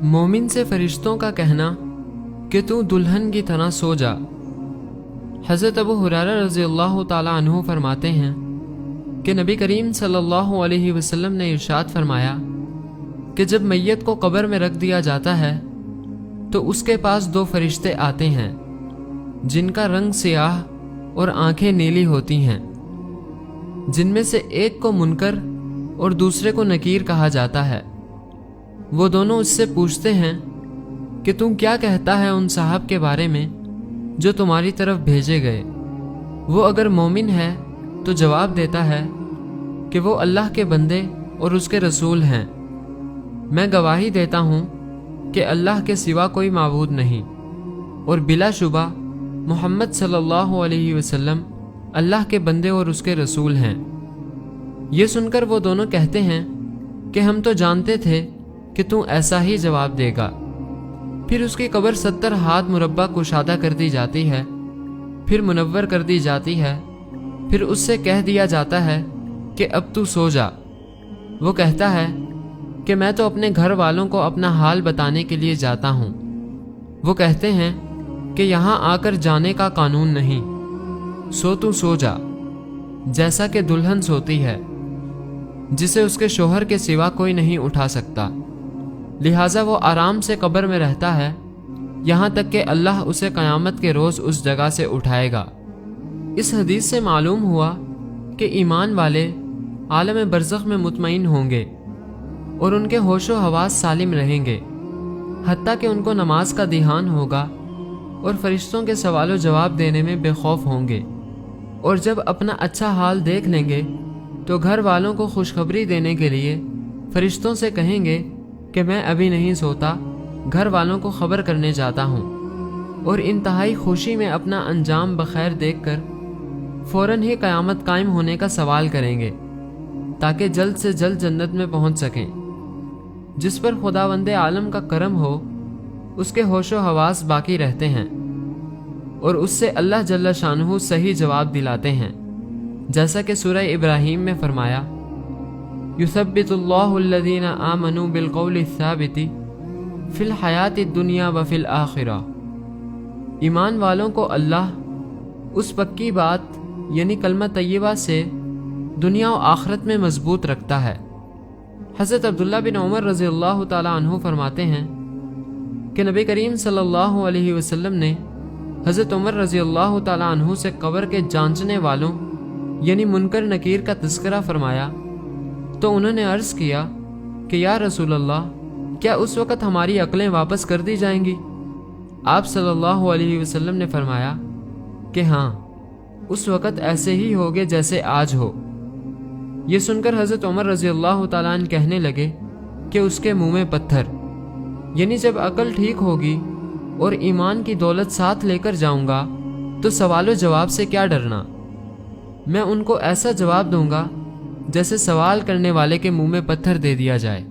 مومن سے فرشتوں کا کہنا کہ تو دلہن کی طرح سو جا۔ حضرت ابو ہریرہ رضی اللہ تعالی عنہ فرماتے ہیں کہ نبی کریم صلی اللہ علیہ وسلم نے ارشاد فرمایا کہ جب میت کو قبر میں رکھ دیا جاتا ہے تو اس کے پاس دو فرشتے آتے ہیں جن کا رنگ سیاہ اور آنکھیں نیلی ہوتی ہیں، جن میں سے ایک کو منکر اور دوسرے کو نکیر کہا جاتا ہے۔ وہ دونوں اس سے پوچھتے ہیں کہ تم کیا کہتا ہے ان صاحب کے بارے میں جو تمہاری طرف بھیجے گئے؟ وہ اگر مومن ہے تو جواب دیتا ہے کہ وہ اللہ کے بندے اور اس کے رسول ہیں۔ میں گواہی دیتا ہوں کہ اللہ کے سوا کوئی معبود نہیں، اور بلا شبہ محمد صلی اللہ علیہ وسلم اللہ کے بندے اور اس کے رسول ہیں۔ یہ سن کر وہ دونوں کہتے ہیں کہ ہم تو جانتے تھے کہ تو ایسا ہی جواب دے گا۔ پھر اس کی قبر 70 ہاتھ مربع کشادہ کر دی جاتی ہے، پھر منور کر دی جاتی ہے، پھر اس سے کہہ دیا جاتا ہے کہ اب تو سو جا۔ وہ کہتا ہے کہ میں تو اپنے گھر والوں کو اپنا حال بتانے کے لیے جاتا ہوں۔ وہ کہتے ہیں کہ یہاں آ کر جانے کا قانون نہیں، تو سو جا، جیسا کہ دلہن سوتی ہے جسے اس کے شوہر کے سوا کوئی نہیں اٹھا سکتا، لہٰذا وہ آرام سے قبر میں رہتا ہے یہاں تک کہ اللہ اسے قیامت کے روز اس جگہ سے اٹھائے گا۔ اس حدیث سے معلوم ہوا کہ ایمان والے عالم برزخ میں مطمئن ہوں گے اور ان کے ہوش و حواس سالم رہیں گے، حتیٰ کہ ان کو نماز کا دھیان ہوگا اور فرشتوں کے سوال و جواب دینے میں بے خوف ہوں گے، اور جب اپنا اچھا حال دیکھ لیں گے تو گھر والوں کو خوشخبری دینے کے لیے فرشتوں سے کہیں گے کہ میں ابھی نہیں سوتا، گھر والوں کو خبر کرنے جاتا ہوں، اور انتہائی خوشی میں اپنا انجام بخیر دیکھ کر فوراً ہی قیامت قائم ہونے کا سوال کریں گے تاکہ جلد سے جلد جنت میں پہنچ سکیں۔ جس پر خداوند عالم کا کرم ہو اس کے ہوش و حواس باقی رہتے ہیں اور اس سے اللہ جل شانہ صحیح جواب دلاتے ہیں، جیسا کہ سورہ ابراہیم میں فرمایا یثبت اللہ الذین آمنوا بالقول الثابت فی الحیات الدنیا وفی الآخرہ۔ ایمان والوں کو اللہ اس پکی بات یعنی کلمہ طیبہ سے دنیا و آخرت میں مضبوط رکھتا ہے۔ حضرت عبداللہ بن عمر رضی اللہ تعالی عنہ فرماتے ہیں کہ نبی کریم صلی اللہ علیہ وسلم نے حضرت عمر رضی اللہ تعالی عنہ سے قبر کے جانچنے والوں یعنی منکر نکیر کا تذکرہ فرمایا تو انہوں نے عرض کیا کہ یا رسول اللہ، کیا اس وقت ہماری عقلیں واپس کر دی جائیں گی؟ آپ صلی اللہ علیہ وسلم نے فرمایا کہ ہاں، اس وقت ایسے ہی ہوگے جیسے آج ہو۔ یہ سن کر حضرت عمر رضی اللہ تعالیٰ عنہ کہنے لگے کہ اس کے منہ میں پتھر، یعنی جب عقل ٹھیک ہوگی اور ایمان کی دولت ساتھ لے کر جاؤں گا تو سوال و جواب سے کیا ڈرنا؟ میں ان کو ایسا جواب دوں گا جیسے سوال کرنے والے کے منہ میں پتھر دے دیا جائے۔